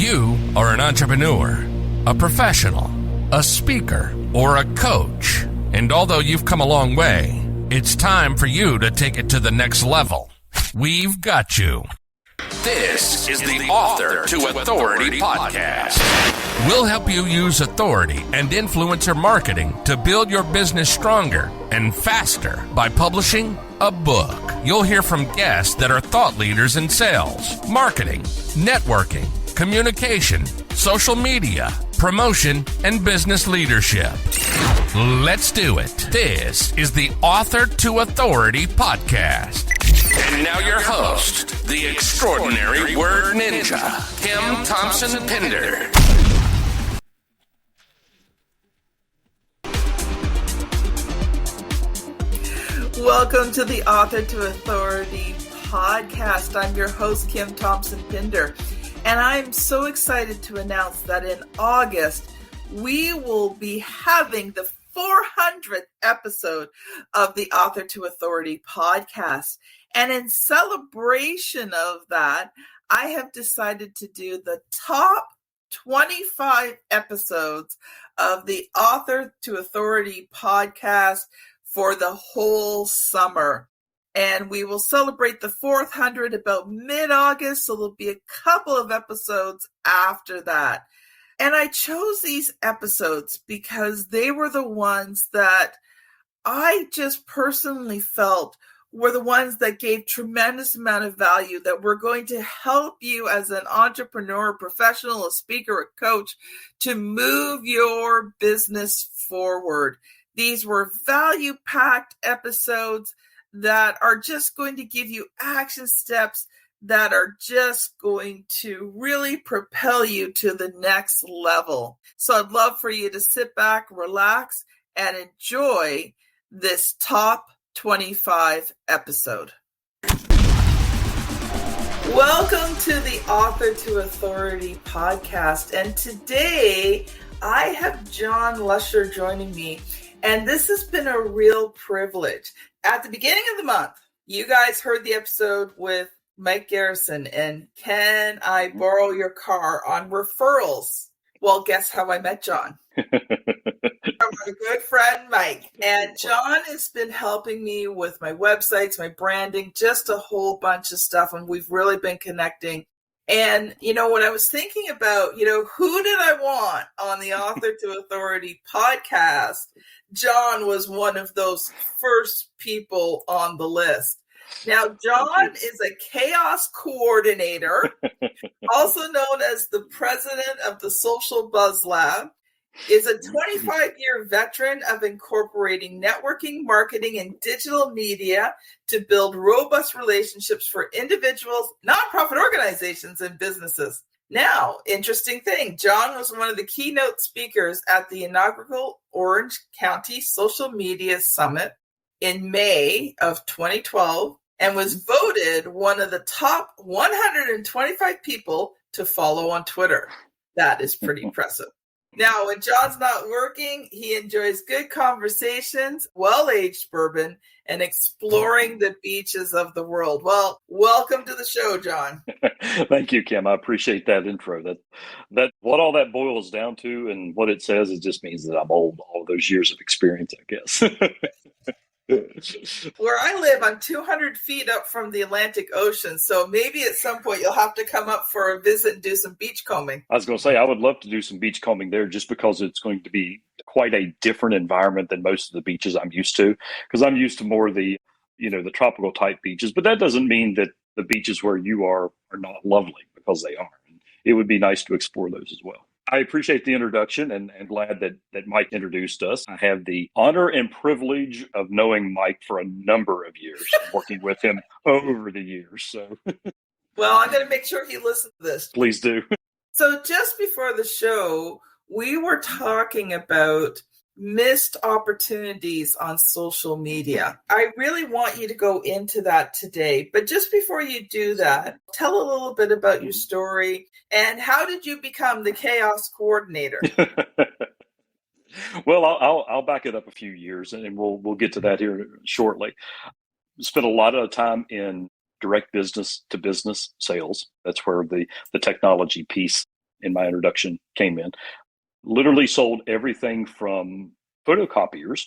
You are an entrepreneur, a professional, a speaker, or a coach. And although you've come a long way, it's time for you to take it to the next level. We've got you. This is the Author to Authority podcast. We'll help you use authority and influencer marketing to build your business stronger and faster by publishing a book. You'll hear from guests that are thought leaders in sales, marketing, networking, communication, social media, promotion, and business leadership. Let's do it. This is the Author to Authority podcast. And now your host, the extraordinary word ninja, Kim Thompson-Pinder. Welcome to the Author to Authority podcast. I'm your host, Kim Thompson-Pinder, and I'm so excited to announce that in August, we will be having the 400th episode of the Author to Authority podcast. And in celebration of that, I have decided to do the top 25 episodes of the Author to Authority podcast for the whole summer. And we will celebrate the 400 about mid-August, so there'll be a couple of episodes after that. And I chose these episodes because they were the ones that I just personally felt were the ones that gave tremendous amount of value, that were going to help you as an entrepreneur, a professional, a speaker, a coach to move your business forward. These were value-packed episodes that are just going to give you action steps that are just going to really propel you to the next level. So I'd love for you to sit back, relax, and enjoy this top 25 episode. Welcome to the Author to Authority podcast. And today I have John Lusher joining me. And this has been a real privilege. At the beginning of the month, you guys heard the episode with Mike Garrison and Can I Borrow Your Car on referrals. Well, guess how I met John? From my good friend, Mike. And John has been helping me with my websites, my branding, just a whole bunch of stuff. And we've really been connecting. And, when I was thinking about, who did I want on the Author to Authority podcast, John was one of those first people on the list. Now, John is a chaos coordinator, also known as the president of the Social Buzz Lab, is a 25-year veteran of incorporating networking, marketing, and digital media to build robust relationships for individuals, nonprofit organizations, and businesses. Now, interesting thing, John was one of the keynote speakers at the inaugural Orange County Social Media Summit in May of 2012 and was voted one of the top 125 people to follow on Twitter. That is pretty impressive. Now, when John's not working, he enjoys good conversations, well-aged bourbon, and exploring the beaches of the world. Well, welcome to the show, John. Thank you, Kim. I appreciate that intro. That what all that boils down to and what it says, it just means that I'm old, all those years of experience, I guess. Where I live, I'm 200 feet up from the Atlantic Ocean, so maybe at some point you'll have to come up for a visit and do some beach combing. I was going to say, I would love to do some beach combing there just because it's going to be quite a different environment than most of the beaches I'm used to, because I'm used to more of the tropical type beaches, but that doesn't mean that the beaches where you are not lovely, because they are. And it would be nice to explore those as well. I appreciate the introduction and glad that Mike introduced us. I have the honor and privilege of knowing Mike for a number of years, working with him over the years. So, well, I'm going to make sure he listens to this. Please do. So just before the show, we were talking about missed opportunities on social media. I really want you to go into that today. But just before you do that, tell a little bit about your story and how did you become the chaos coordinator? Well, I'll back it up a few years and we'll get to that here shortly. Spent a lot of time in direct business to business sales. That's where the technology piece in my introduction came in. Literally sold everything from photocopiers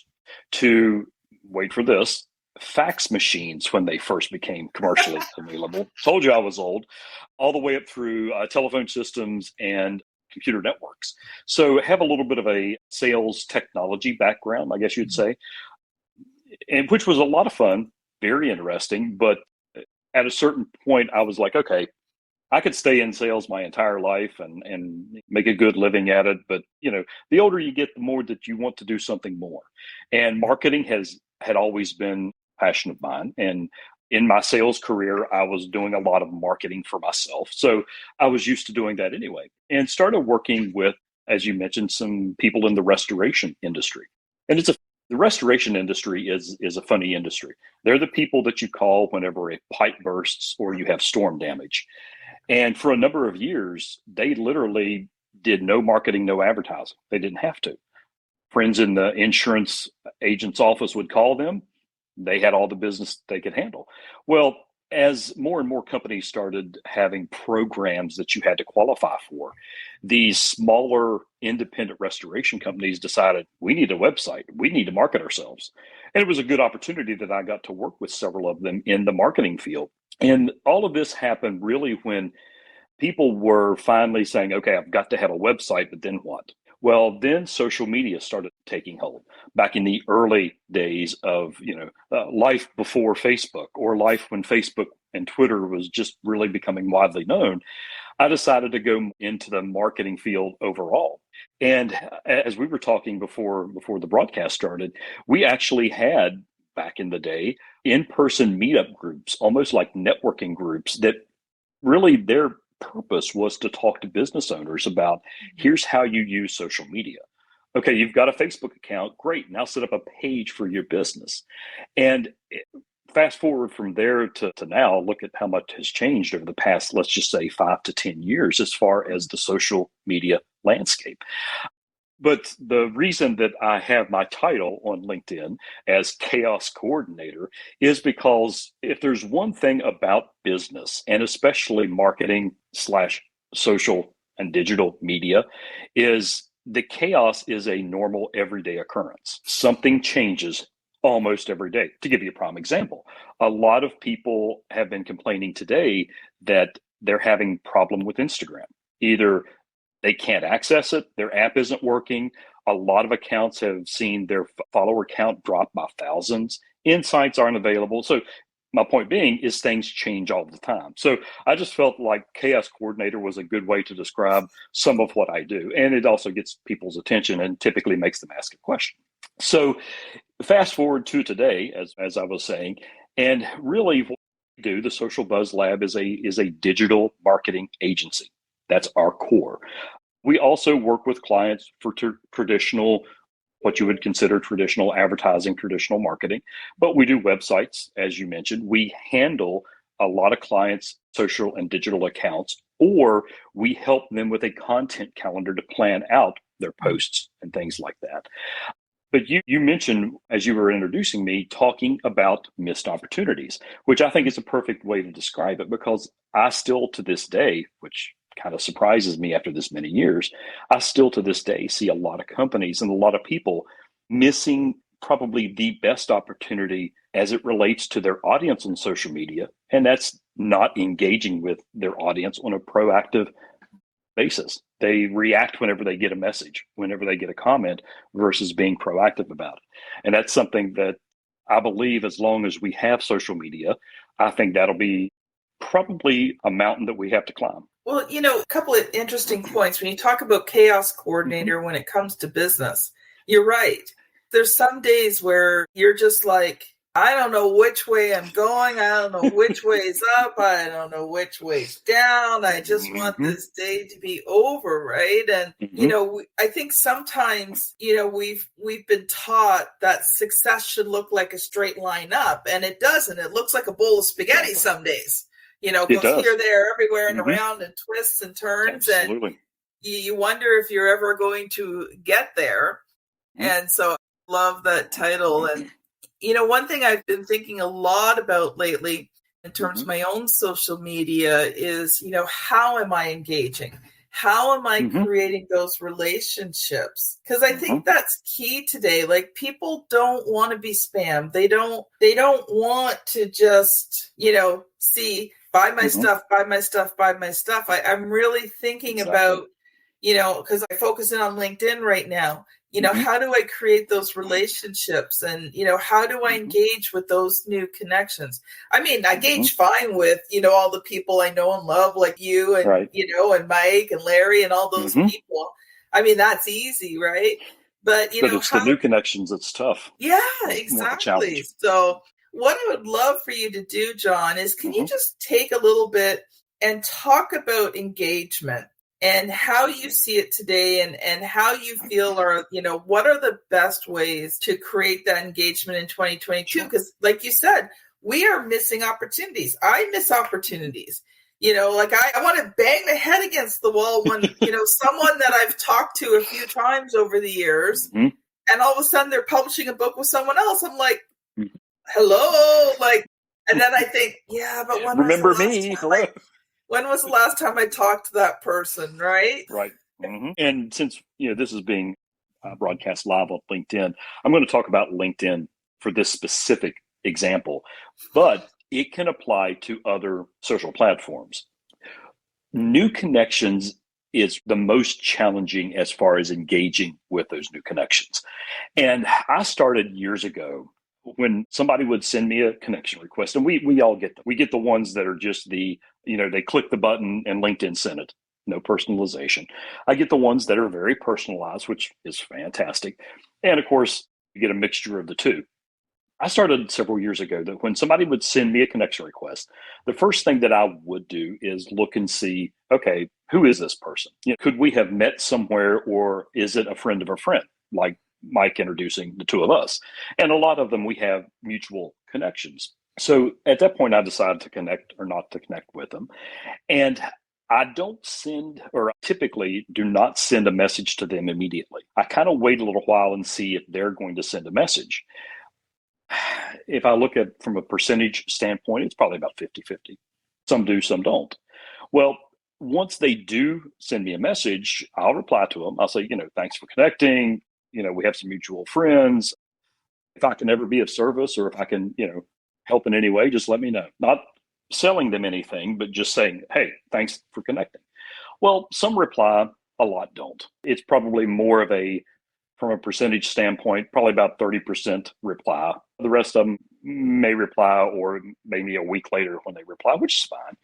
to, wait for this, fax machines when they first became commercially available. Told you I was old. All the way up through telephone systems and computer networks. So have a little bit of a sales technology background, I guess you'd say, and which was a lot of fun, very interesting. But at a certain point, I was like, okay, I could stay in sales my entire life and make a good living at it. But, the older you get, the more that you want to do something more. And marketing had always been a passion of mine. And in my sales career, I was doing a lot of marketing for myself. So I was used to doing that anyway, and started working with, as you mentioned, some people in the restoration industry. And the restoration industry is a funny industry. They're the people that you call whenever a pipe bursts or you have storm damage. And for a number of years, they literally did no marketing, no advertising. They didn't have to. Friends in the insurance agent's office would call them. They had all the business they could handle. Well, as more and more companies started having programs that you had to qualify for, these smaller independent restoration companies decided, we need a website. We need to market ourselves. And it was a good opportunity that I got to work with several of them in the marketing field. And all of this happened really when people were finally saying, okay, I've got to have a website, but then what? Well, then social media started taking hold back in the early days of, life before Facebook, or life when Facebook and Twitter was just really becoming widely known. I decided to go into the marketing field overall. And as we were talking before the broadcast started, we actually had, back in the day, in-person meetup groups, almost like networking groups, that really their purpose was to talk to business owners about, here's how you use social media. Okay, you've got a Facebook account. Great. Now set up a page for your business. And fast forward from there to now, look at how much has changed over the past, let's just say 5 to 10 years as far as the social media landscape. But the reason that I have my title on LinkedIn as Chaos Coordinator is because if there's one thing about business, and especially marketing / social and digital media, is the chaos is a normal everyday occurrence. Something changes almost every day. To give you a prime example, a lot of people have been complaining today that they're having problem with Instagram. Either they can't access it, their app isn't working. A lot of accounts have seen their follower count drop by thousands. Insights aren't available. So my point being is things change all the time. So I just felt like Chaos Coordinator was a good way to describe some of what I do. And it also gets people's attention and typically makes them ask a question. So fast forward to today, as I was saying, and really what we do, the Social Buzz Lab is a digital marketing agency. That's our core. We also work with clients for traditional, what you would consider traditional advertising, traditional marketing, but we do websites, as you mentioned. We handle a lot of clients' social and digital accounts, or we help them with a content calendar to plan out their posts and things like that. But you mentioned, as you were introducing me, talking about missed opportunities, which I think is a perfect way to describe it, because I still to this day, which kind of surprises me after this many years, I still to this day see a lot of companies and a lot of people missing probably the best opportunity as it relates to their audience on social media. And that's not engaging with their audience on a proactive basis. They react whenever they get a message, whenever they get a comment, versus being proactive about it. And that's something that I believe, as long as we have social media, I think that'll be probably a mountain that we have to climb. Well, a couple of interesting points. When you talk about Chaos Coordinator when it comes to business, you're right. There's some days where you're just like, I don't know which way I'm going. I don't know which way's up. I don't know which way's down. I just want this day to be over, right? And, I think sometimes, we've been taught that success should look like a straight line up, and it doesn't. It looks like a bowl of spaghetti some days. Goes here, there, everywhere, and around, and twists and turns. Absolutely. And you wonder if you're ever going to get there. And so I love that title. And, one thing I've been thinking a lot about lately in terms of my own social media is, how am I engaging? how am I Mm-hmm. creating those relationships? Because I think Mm-hmm. that's key today. Like, people don't want to be spammed. They don't want to just, see, buy my Mm-hmm. stuff, buy my stuff, buy my stuff. I'm really thinking Exactly. about, because I focus in on LinkedIn right now. Mm-hmm. How do I create those relationships, and, how do I Mm-hmm. engage with those new connections? I mean, I Mm-hmm. gauge fine with, all the people I know and love, like you and, Right. and Mike and Larry and all those Mm-hmm. people. I mean, that's easy, right? But, But it's the new connections that's tough. yeah, It's more of a exactly. challenge. So what I would love for you to do, John, is can you Mm-hmm. just take a little bit and talk about engagement and how you see it today, and how you feel are, what are the best ways to create that engagement in 2022? Because like you said, we are missing opportunities. I miss opportunities. Like I want to bang my head against the wall when, someone that I've talked to a few times over the years, Mm-hmm. and all of a sudden they're publishing a book with someone else. I'm like, Mm-hmm. hello, like, and then I think, yeah, but Remember me? Hello. when was the last time I talked to that person, right? Right. Mm-hmm. And since this is being broadcast live on LinkedIn, I'm going to talk about LinkedIn for this specific example, but it can apply to other social platforms. New connections is the most challenging as far as engaging with those new connections. And I started years ago when somebody would send me a connection request, and we all get them. We get the ones that are just they click the button and LinkedIn sent it. No personalization. I get the ones that are very personalized, which is fantastic. And of course, you get a mixture of the two. I started several years ago that when somebody would send me a connection request, the first thing that I would do is look and see, okay, who is this person? Could we have met somewhere, or is it a friend of a friend, like Mike introducing the two of us? And a lot of them, we have mutual connections. So at that point, I decided to connect or not to connect with them. And I don't send, or typically do not send a message to them immediately. I kind of wait a little while and see if they're going to send a message. If I look at from a percentage standpoint, it's probably about 50-50. Some do, some don't. Well, once they do send me a message, I'll reply to them. I'll say, thanks for connecting. We have some mutual friends. If I can ever be of service, or if I can, help in any way, just let me know. Not selling them anything, but just saying, hey, thanks for connecting. Well, some reply, a lot don't. It's probably more of from a percentage standpoint, probably about 30% reply. The rest of them may reply, or maybe a week later when they reply, which is fine.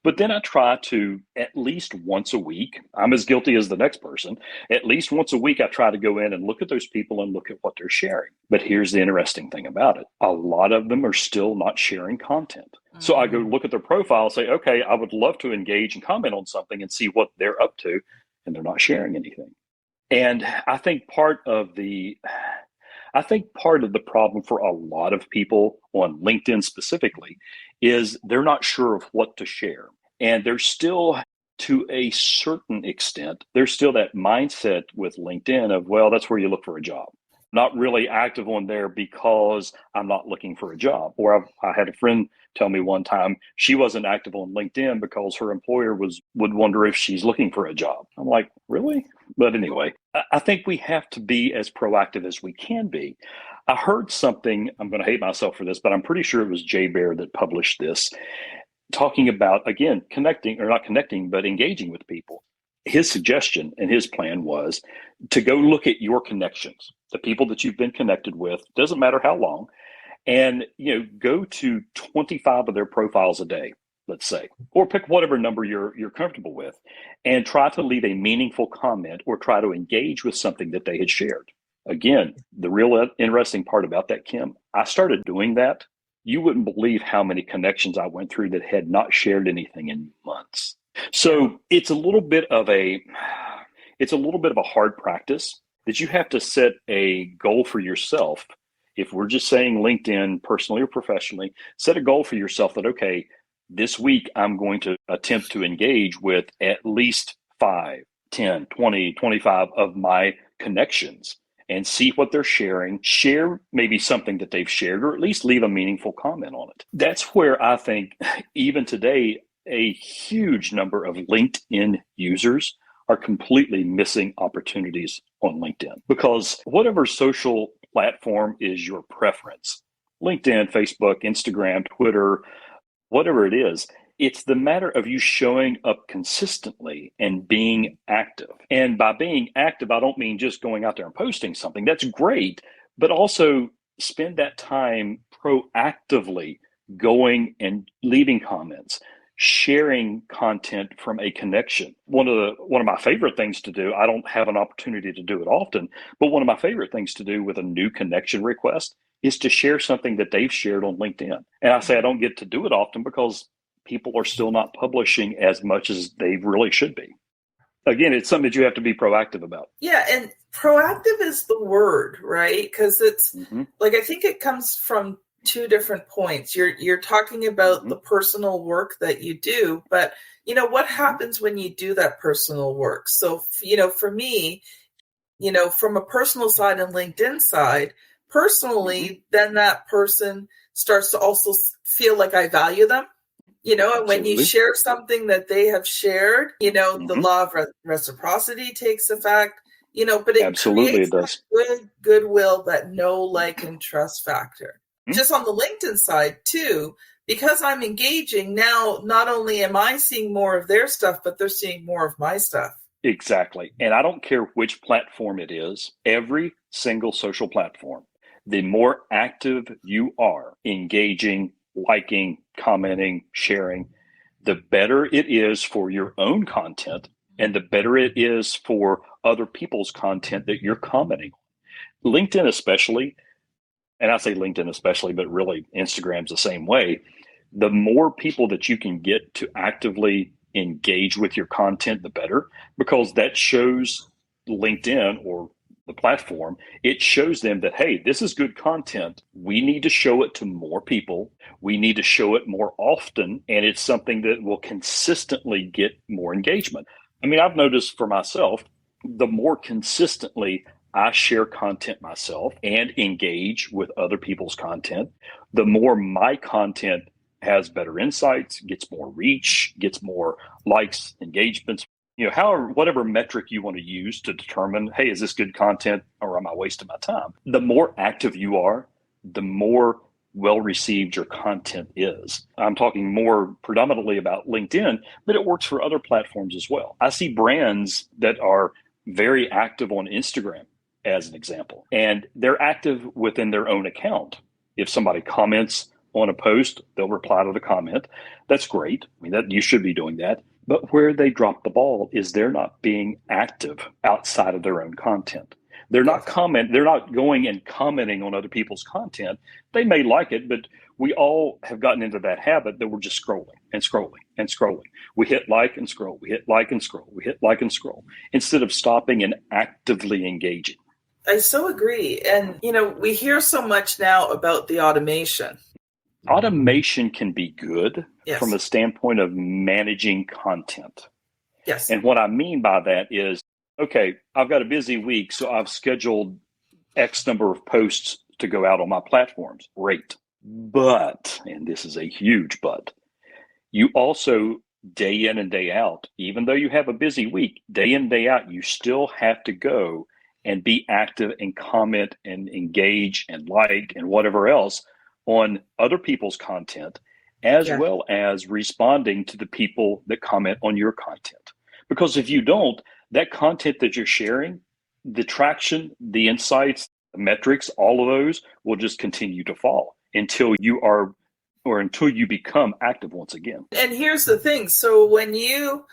But then I try to, at least once a week, I'm as guilty as the next person, at least once a week, I try to go in and look at those people and look at what they're sharing. But here's the interesting thing about it. A lot of them are still not sharing content. So I go look at their profile and say, okay, I would love to engage and comment on something and see what they're up to. And they're not sharing anything. And I think part of the problem for a lot of people on LinkedIn specifically is they're not sure of what to share. And there's still, to a certain extent, there's still that mindset with LinkedIn of, well, that's where you look for a job. Not really active on there because I'm not looking for a job. Or I had a friend tell me one time she wasn't active on LinkedIn because her employer would wonder if she's looking for a job. I'm like, really? But anyway, I think we have to be as proactive as we can be. I heard something, I'm going to hate myself for this, but I'm pretty sure it was Jay Bear that published this, talking about, again, connecting, or not connecting, but engaging with people. His suggestion and his plan was to go look at your connections, the people that you've been connected with, doesn't matter how long, and go to 25 of their profiles a day, let's say, or pick whatever number you're comfortable with, and try to leave a meaningful comment or try to engage with something that they had shared. Again, the real interesting part about that, Kim, I started doing that. You wouldn't believe how many connections I went through that had not shared anything in months. So it's a little bit of a hard practice that you have to set a goal for yourself. If we're just saying LinkedIn, personally or professionally, set a goal for yourself that, okay, this week I'm going to attempt to engage with at least 5, 10, 20, 25 of my connections and see what they're sharing. Share maybe something that they've shared, or at least leave a meaningful comment on it. That's where I think even today, a huge number of LinkedIn users are completely missing opportunities on LinkedIn, because whatever social platform is your preference, LinkedIn, Facebook, Instagram, Twitter, whatever it is, it's the matter of you showing up consistently and being active. And by being active, I don't mean just going out there and posting something. That's great, but also spend that time proactively going and leaving comments, sharing content from a connection. One of my favorite things to do, I don't have an opportunity to do it often, but one of my favorite things to do with a new connection request is to share something that they've shared on LinkedIn. And I say I don't get to do it often because people are still not publishing as much as they really should be. Again, it's something that you have to be proactive about. Yeah, and proactive is the word, right? Because it's like, I think it comes from two different points. You're talking about the personal work that you do, but what happens when you do that personal work? So, for me, from a personal side and LinkedIn side, personally, then that person starts to also feel like I value them. And when you share something that they have shared, the law of reciprocity takes effect, but it Absolutely, creates it does. Good goodwill, that know, like, and trust factor. Just on the LinkedIn side too, because I'm engaging now, not only am I seeing more of their stuff, but they're seeing more of my stuff. Exactly. And I don't care which platform it is, every single social platform, the more active you are engaging, liking, commenting, sharing, the better it is for your own content and the better it is for other people's content that you're commenting on. LinkedIn especially, and I say LinkedIn especially, but really Instagram's the same way. The more people that you can get to actively engage with your content, the better, because that shows LinkedIn or the platform, it shows them that, hey, this is good content. We need to show it to more people. We need to show it more often. And it's something that will consistently get more engagement. I mean, I've noticed for myself, the more consistently I share content myself and engage with other people's content, the more my content has better insights, gets more reach, gets more likes, engagements, however, whatever metric you want to use to determine, hey, is this good content or am I wasting my time? The more active you are, the more well-received your content is. I'm talking more predominantly about LinkedIn, but it works for other platforms as well. I see brands that are very active on Instagram, as an example, and they're active within their own account. If somebody comments on a post, they'll reply to the comment. That's great. I mean, that you should be doing that. But where they drop the ball is they're not being active outside of their own content. They're not going and commenting on other people's content. They may like it, but we all have gotten into that habit that we're just scrolling and scrolling and scrolling. We hit like and scroll. We hit like and scroll. We hit like and scroll instead of stopping and actively engaging. I so agree. And, we hear so much now about the automation. Automation can be good Yes. from a standpoint of managing content. Yes. And what I mean by that is, okay, I've got a busy week, so I've scheduled X number of posts to go out on my platforms. Great. But, and this is a huge but, you also, day in and day out, even though you have a busy week, day in, day out, you still have to go and be active and comment and engage and like and whatever else on other people's content, as well as responding to the people that comment on your content. Because if you don't, that content that you're sharing, the traction, the insights, the metrics, all of those will just continue to fall until you become active once again. And here's the thing. So when you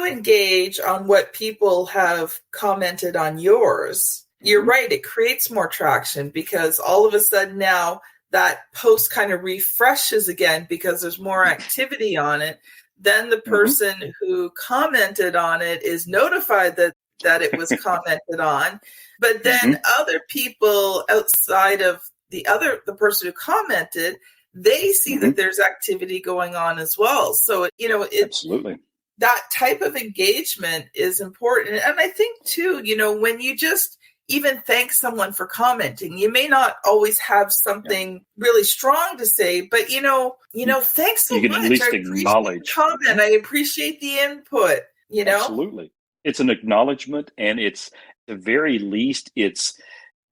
engage on what people have commented on yours, you're right, it creates more traction, because all of a sudden now that post kind of refreshes again because there's more activity on it. Then the person who commented on it is notified that it was commented on. But then other people outside of the person who commented, they see that there's activity going on as well. So, Absolutely. That type of engagement is important. And I think too, when you just even thank someone for commenting, you may not always have something really strong to say, but thanks so much. You can at least acknowledge the comment. I appreciate the input. Absolutely. It's an acknowledgement, and it's at the very least, it's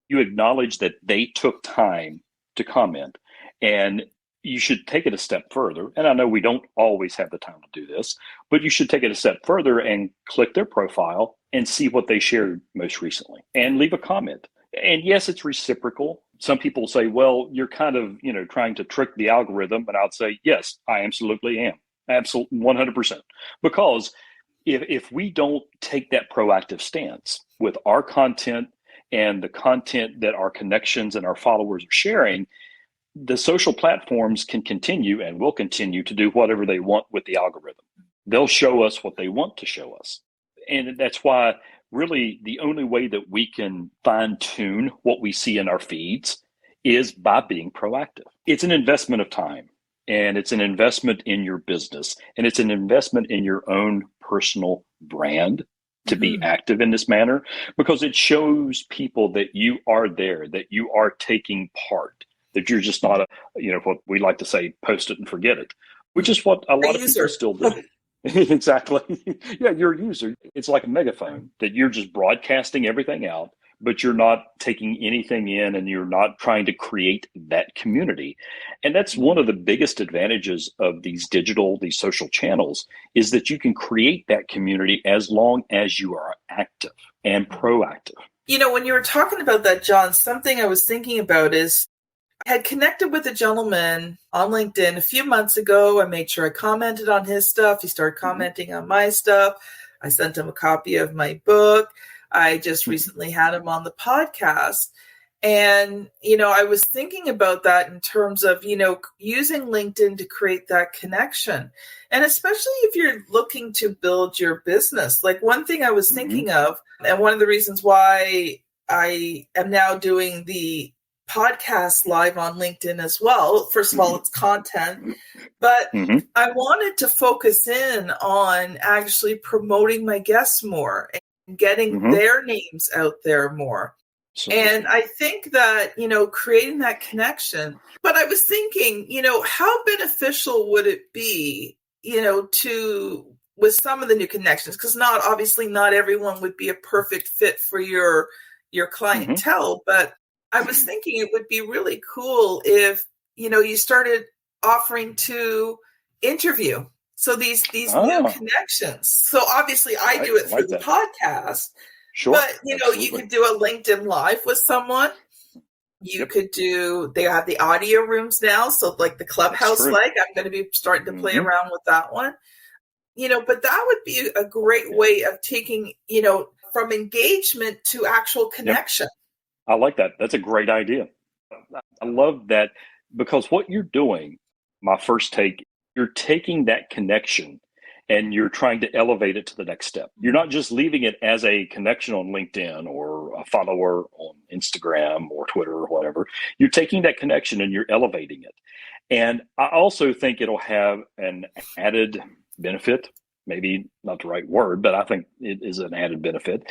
you acknowledge that they took time to comment, and you should take it a step further. And I know we don't always have the time to do this, but you should take it a step further and click their profile and see what they shared most recently and leave a comment. And yes, it's reciprocal. Some people say, well, you're kind of, trying to trick the algorithm. And I'd say, yes, I absolutely am. Absolutely 100%. Because if we don't take that proactive stance with our content and the content that our connections and our followers are sharing, the social platforms can continue and will continue to do whatever they want with the algorithm. They'll show us what they want to show us. And that's why really the only way that we can fine tune what we see in our feeds is by being proactive. It's an investment of time, and it's an investment in your business, and it's an investment in your own personal brand to be active in this manner, because it shows people that you are there, that you are taking part, that you're just not what we like to say, post it and forget it, which is what a lot of people still do. Exactly. Yeah, you're a user. It's like a megaphone that you're just broadcasting everything out, but you're not taking anything in, and you're not trying to create that community. And that's one of the biggest advantages of these social channels, is that you can create that community as long as you are active and proactive. When you were talking about that, John, something I was thinking about is I had connected with a gentleman on LinkedIn a few months ago. I made sure I commented on his stuff. He started commenting on my stuff. I sent him a copy of my book. I just recently had him on the podcast. And, I was thinking about that in terms of, using LinkedIn to create that connection. And especially if you're looking to build your business. Like, one thing I was thinking of, and one of the reasons why I am now doing the podcast live on LinkedIn as well. First of all, it's content, but I wanted to focus in on actually promoting my guests more and getting their names out there more. And I think that, creating that connection, but I was thinking, how beneficial would it be, with some of the new connections? Because obviously not everyone would be a perfect fit for your clientele, but I was thinking it would be really cool if, you started offering to interview. So these new connections. So obviously I do it through the podcast, sure, but you could do a LinkedIn Live with someone. You could they have the audio rooms now. So like the Clubhouse, I'm going to be starting to play around with that one, but that would be a great way of taking, from engagement to actual connection. I like that. That's a great idea. I love that, because what you're doing, my first take, you're taking that connection and you're trying to elevate it to the next step. You're not just leaving it as a connection on LinkedIn or a follower on Instagram or Twitter or whatever. You're taking that connection and you're elevating it. And I also think it'll have an added benefit. Maybe not the right word, but I think it is an added benefit.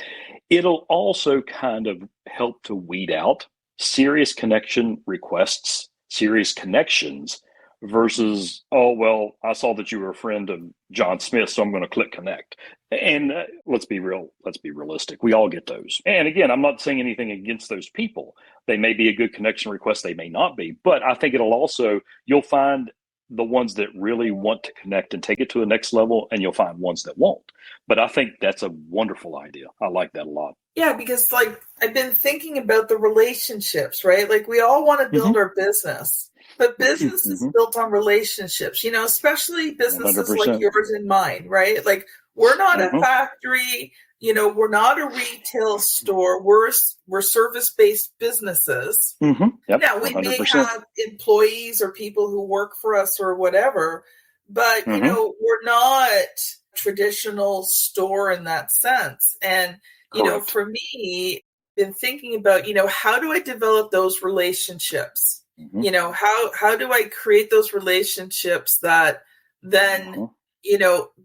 It'll also kind of help to weed out serious connection requests, serious connections, versus, oh, well, I saw that you were a friend of John Smith, so I'm going to click connect. And let's be realistic. We all get those. And again, I'm not saying anything against those people. They may be a good connection request. They may not be. But I think you'll find the ones that really want to connect and take it to the next level, and you'll find ones that won't. But I think that's a wonderful idea. I like that a lot. Yeah, because I've been thinking about the relationships, right? Like, we all want to build our business, but business is built on relationships, especially businesses 100%. Like yours and mine, right? Like, we're not a factory, we're not a retail store. We're service-based businesses. Yep, now, we 100%. May have employees or people who work for us or whatever, but, we're not traditional store in that sense. And, Correct. For me, been thinking about, how do I develop those relationships? How do I create those relationships that then,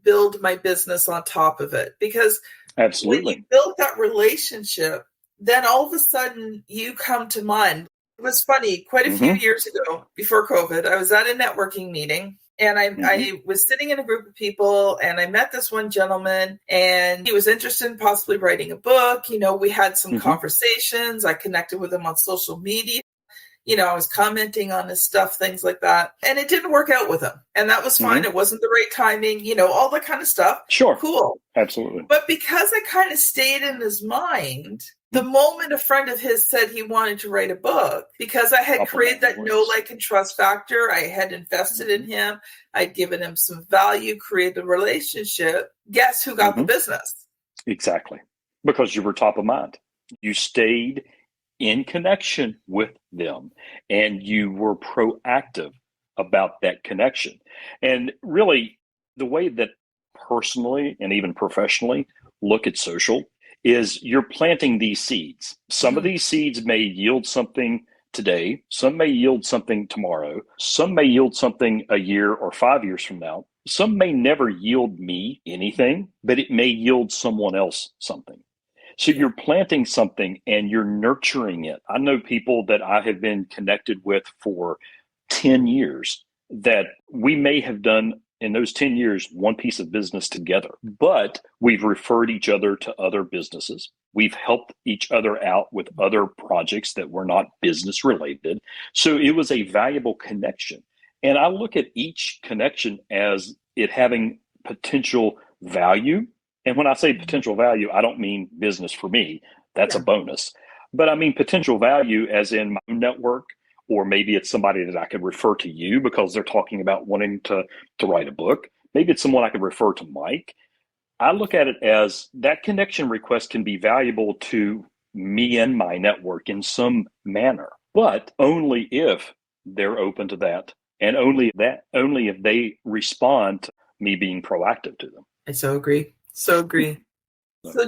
build my business on top of it? Because absolutely, when you build that relationship, then all of a sudden you come to mind. It was funny, quite a few years ago, before COVID, I was at a networking meeting, And I was sitting in a group of people, and I met this one gentleman, and he was interested in possibly writing a book. We had some conversations. I connected with him on social media. I was commenting on his stuff, things like that. And it didn't work out with him. And that was fine. It wasn't the right timing, all that kind of stuff. Sure. Cool. Absolutely. But because I kind of stayed in his mind, the moment a friend of his said he wanted to write a book, because I had created that know, like, and trust factor, I had invested in him, I'd given him some value, created a relationship, guess who got the business? Exactly. Because you were top of mind. You stayed in connection with them, and you were proactive about that connection. And really, the way that personally and even professionally look at social is you're planting these seeds. Some of these seeds may yield something today. Some may yield something tomorrow. Some may yield something a year or 5 years from now. Some may never yield me anything, but it may yield someone else something. So you're planting something and you're nurturing it. I know people that I have been connected with for 10 years that we may have done in those 10 years, one piece of business together, but we've referred each other to other businesses. We've helped each other out with other projects that were not business related. So it was a valuable connection. And I look at each connection as it having potential value. And when I say potential value, I don't mean business for me. That's a bonus. But I mean potential value as in my own network, or maybe it's somebody that I could refer to you because they're talking about wanting to write a book. Maybe it's someone I could refer to Mike. I look at it as that connection request can be valuable to me and my network in some manner, but only if they're open to that, and only if they respond to me being proactive to them. I so agree. So,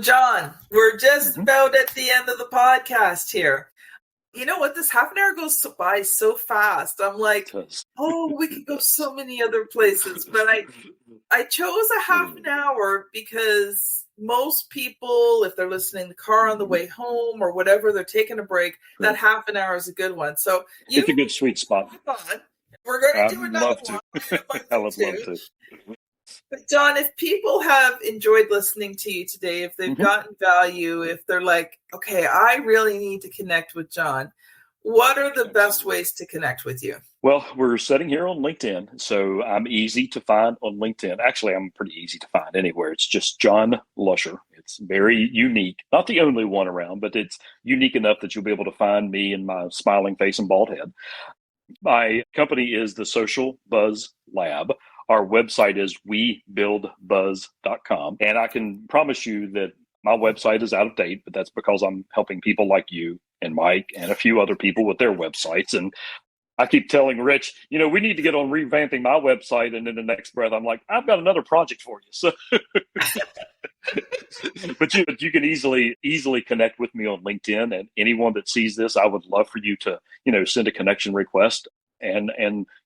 John, we're just about at the end of the podcast here. You know what? This half an hour goes by so fast. I'm like, we could go so many other places. But I chose a half an hour because most people, if they're listening in the car on the way home or whatever, they're taking a break, that half an hour is a good one. So it's a good sweet spot. We're going to do another one. I would love to. But John, if people have enjoyed listening to you today, if they've gotten value, if they're like, okay, I really need to connect with John, what are the best ways to connect with you? Well, we're sitting here on LinkedIn, so I'm easy to find on LinkedIn. Actually, I'm pretty easy to find anywhere. It's just John Lusher. It's very unique. Not the only one around, but it's unique enough that you'll be able to find me and my smiling face and bald head. My company is the Social Buzz Lab. Our website is webuildbuzz.com. And I can promise you that my website is out of date, but that's because I'm helping people like you and Mike and a few other people with their websites. And I keep telling Rich, we need to get on revamping my website. And in the next breath, I'm like, I've got another project for you. So, but you can easily connect with me on LinkedIn, and anyone that sees this, I would love for you to, send a connection request and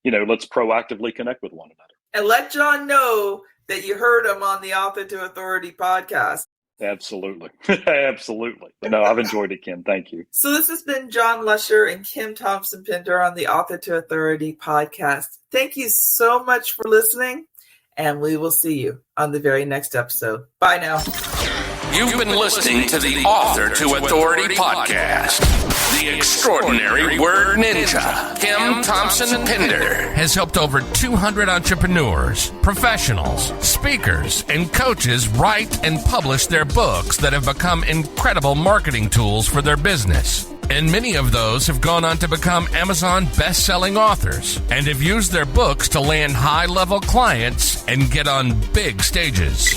let's proactively connect with one another. And let John know that you heard him on the Author to Authority podcast. Absolutely. Absolutely. No, I've enjoyed it, Kim. Thank you. So this has been John Lusher and Kim Thompson-Pinder on the Author to Authority podcast. Thank you so much for listening, and we will see you on the very next episode. Bye now. You've been listening to the Author to Authority podcast. The extraordinary word ninja, Kim Thompson-Pinder, has helped over 200 entrepreneurs, professionals, speakers, and coaches write and publish their books that have become incredible marketing tools for their business. And many of those have gone on to become Amazon best-selling authors and have used their books to land high-level clients and get on big stages.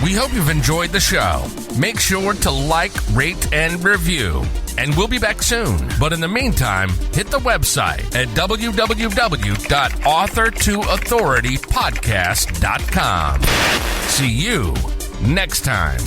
We hope you've enjoyed the show. Make sure to like, rate, and review. And we'll be back soon. But in the meantime, hit the website at www.authortoauthoritypodcast.com. See you next time.